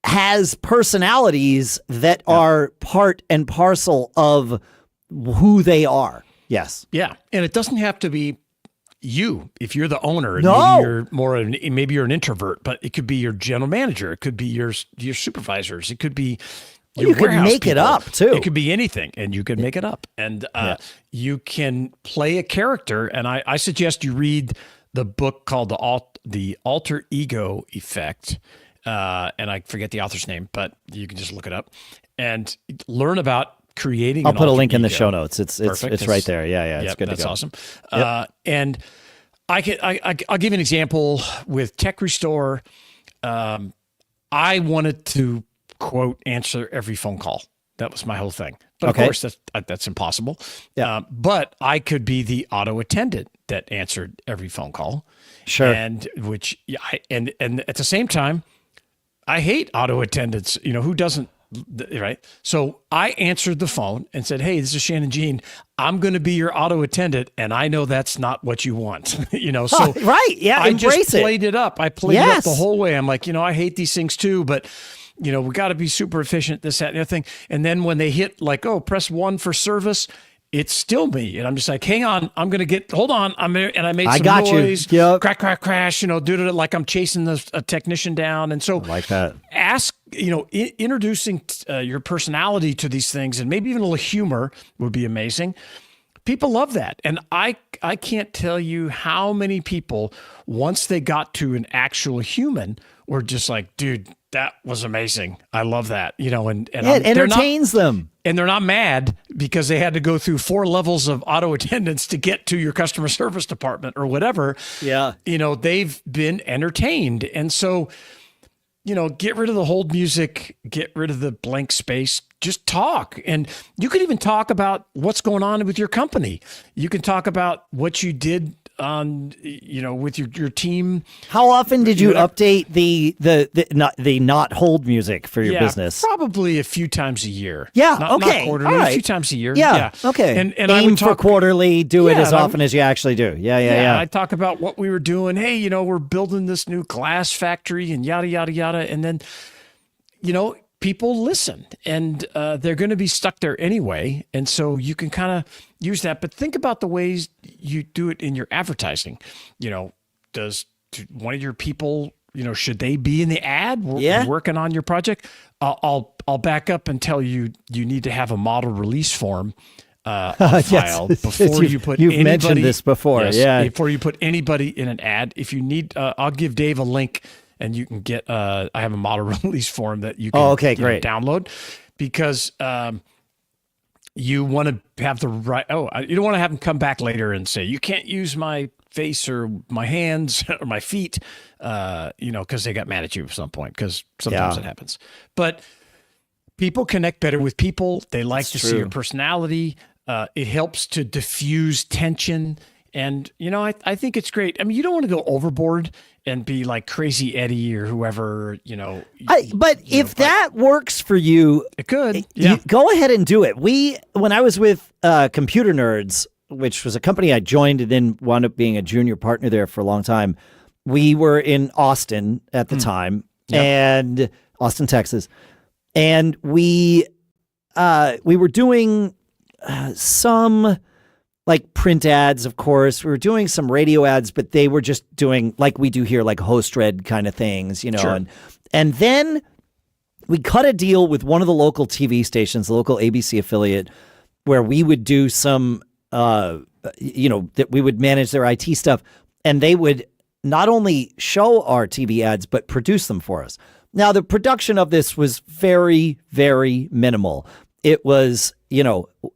has personalities that are part and parcel of who they are. Yes. Yeah. And it doesn't have to be you if you're the owner. No. Maybe you're an introvert, but it could be your general manager. It could be your supervisors. It could be you could make people. it up too. It could be anything, and you could make it up. And you can play a character. And I suggest you read the book called The Alter Ego Effect. And I forget the author's name, but you can just look it up and learn about creating. I'll put a link in the ego. show notes. It's right there. Yeah. It's good. That's to go. awesome. Yep. And I'll give you an example with Tech Restore. I wanted to quote answer every phone call. That was my whole thing. But of course that's impossible. Yeah. But I could be the auto attendant that answered every phone call. Sure. And and at the same time, I hate auto attendants. Who doesn't, right? So I answered the phone and said, "Hey, this is Shannon Jean. I'm going to be your auto attendant, and I know that's not what you want." So right, yeah, I embrace just played it up. I played it up the whole way. I'm like, I hate these things too, but we got to be super efficient. This, that, and the other thing. And then when they hit like, oh, press 1 for service, it's still me. And I'm just like, hang on, hold on. I'm there. And I made some noise, crack, crash, do it like I'm chasing a technician down. And so I like that. Ask, introducing your personality to these things, and maybe even a little humor would be amazing. People love that. And I can't tell you how many people, once they got to an actual human, were just like, dude, that was amazing. I love that. And it entertains them. And they're not mad because they had to go through 4 levels of auto attendance to get to your customer service department or whatever. Yeah. They've been entertained. And so, get rid of the hold music, get rid of the blank space, just talk. And you can even talk about what's going on with your company. You can talk about what you did on, with your team. How often did you update the not hold music for your business? Probably a few times a year. Yeah. Not quarterly, all right. A few times a year. Yeah. Okay. And aim I would talk for quarterly. Do it as often as you actually do. Yeah. I talk about what we were doing. Hey, we're building this new glass factory and yada yada yada. And then, people listen, and they're going to be stuck there anyway. And so you can kind of use that. But think about the ways you do it in your advertising. Does one of your people, should they be in the ad working on your project? I'll back up and tell you, you need to have a model release form on file before you put anybody. You've mentioned this before. Before you put anybody in an ad. If you need, I'll give Dave a link. And you can get, I have a model release form that you can great. Download, because you want to have the right, you don't want to have them come back later and say, you can't use my face or my hands or my feet, because they got mad at you at some point, because sometimes it happens. But people connect better with people. They like to see your personality. It helps to diffuse tension. And, I think it's great. I mean, you don't want to go overboard and be like Crazy Eddie or whoever, But if that works for you, it could. You go ahead and do it. When I was with Computer Nerds, which was a company I joined and then wound up being a junior partner there for a long time, we were in Austin at the time, and Austin, Texas. And we were doing some like print ads, of course. We were doing some radio ads, but they were just doing like we do here, like host read kind of things, Sure. And then we cut a deal with one of the local TV stations, the local ABC affiliate, where we would do some, that we would manage their IT stuff, and they would not only show our TV ads, but produce them for us. Now, the production of this was very, very minimal. It was,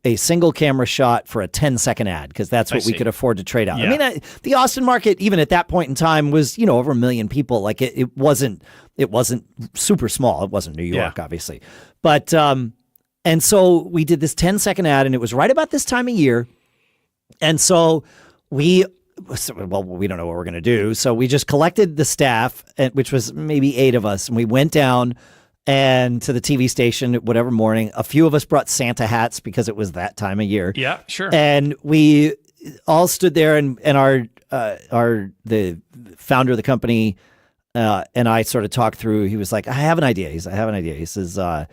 a single camera shot for a 10-second ad, because that's what we could afford to trade out. Yeah. I mean, the Austin market, even at that point in time, was, over 1 million people. Like it wasn't super small. It wasn't New York, obviously. But, and so we did this 10-second ad, and it was right about this time of year. And so we don't know what we're going to do. So we just collected the staff, which was maybe 8 of us, and we went down and to the TV station whatever morning. A few of us brought Santa hats because it was that time of year. Yeah, sure. And we all stood there, and the founder of the company and I sort of talked through. He was like, I have an idea. I have an idea. He says, and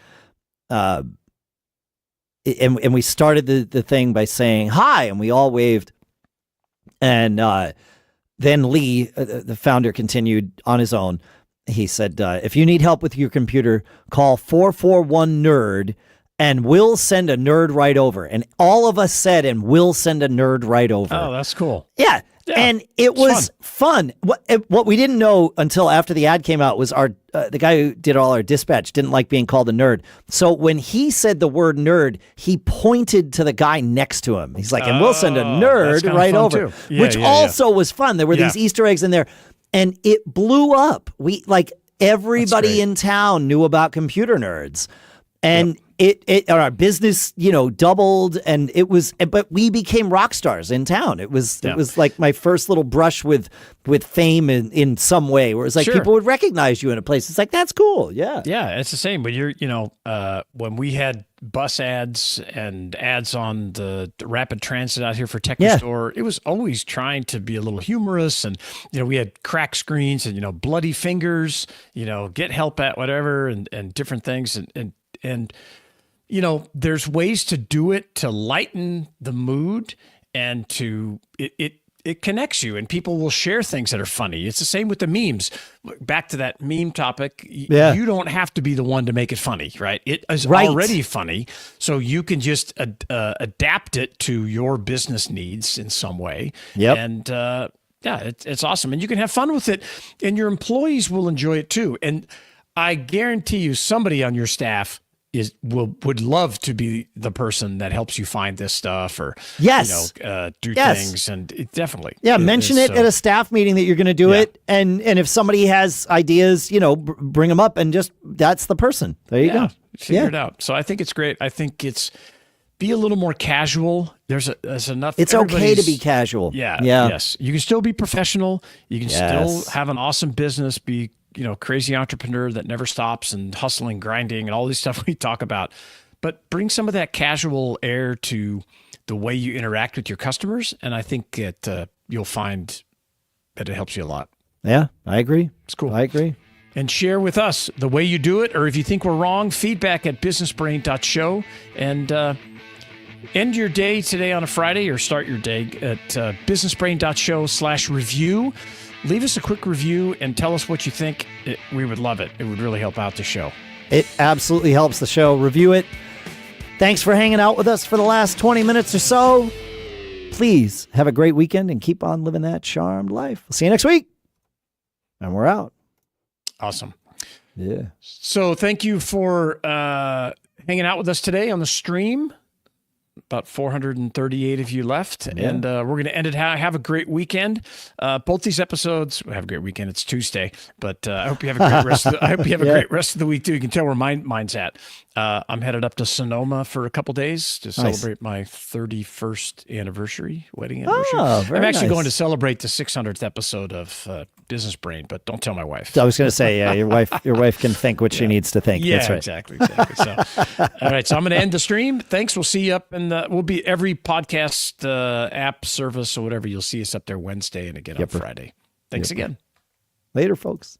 we started the thing by saying hi, and we all waved. And then Lee, the founder, continued on his own. He said, if you need help with your computer, call 441-NERD, and we'll send a nerd right over. And all of us said, and we'll send a nerd right over. Oh, that's cool. Yeah. And it was fun. What we didn't know until after the ad came out was the guy who did all our dispatch didn't like being called a nerd. So when he said the word nerd, he pointed to the guy next to him. He's like, and we'll send a nerd right over, which also was fun. There were these Easter eggs in there, and it blew up. Everybody in town knew about computer nerds, and our business, doubled, and but we became rock stars in town. It was like my first little brush with fame in some way, where it's like people would recognize you in a place. It's like, that's cool. Yeah. Yeah. It's the same when when we had bus ads and ads on the rapid transit out here for Technostore, it was always trying to be a little humorous. And, we had crack screens and, bloody fingers, get help at whatever and different things. And there's ways to do it to lighten the mood, and to it connects you, and people will share things that are funny. It's the same with the memes. Back to that meme topic. You don't have to be the one to make it funny, right? It is already funny, so you can just adapt it to your business needs in some way. Yep. And it's awesome, and you can have fun with it, and your employees will enjoy it too. And I guarantee you, somebody on your staff would love to be the person that helps you find this stuff, or do things, and it definitely mention it at a staff meeting that you're going to do it, and if somebody has ideas, bring them up, and just that's the person. There you go. Figure it out. So I think it's great. I think be a little more casual. There's enough. It's okay to be casual. Yes. You can still be professional. You can still have an awesome business. Be crazy entrepreneur that never stops and hustling, grinding, and all this stuff we talk about. But bring some of that casual air to the way you interact with your customers, and I think that you'll find that it helps you a lot. Yeah, I agree. It's cool. I agree. And share with us the way you do it, or if you think we're wrong, feedback at businessbrain.show. And end your day today on a Friday, or start your day at businessbrain.show/review. Leave us a quick review and tell us what you think. We would love it. It would really help out the show. It absolutely helps the show. Review it. Thanks for hanging out with us for the last 20 minutes or so. Please have a great weekend and keep on living that charmed life. We'll see you next week. And we're out. Awesome. Yeah. So thank you for hanging out with us today on the stream. About 438 of you left, and we're going to end it. Have a great weekend. Both these episodes. Have a great weekend. It's Tuesday, but I hope you have a great rest. I hope you have a great rest of the week too. You can tell where mine's at. I'm headed up to Sonoma for a couple days to celebrate my 31st wedding anniversary. I'm actually going to celebrate the 600th episode of Business Brain, but don't tell my wife. I was going to say, your wife can think what she needs to think. Yeah, that's right. Exactly. So, all right. So I'm going to end the stream. Thanks. We'll see you up in we'll be every podcast app, service, or whatever. You'll see us up there Wednesday and again on Friday. Thanks again. Later, folks.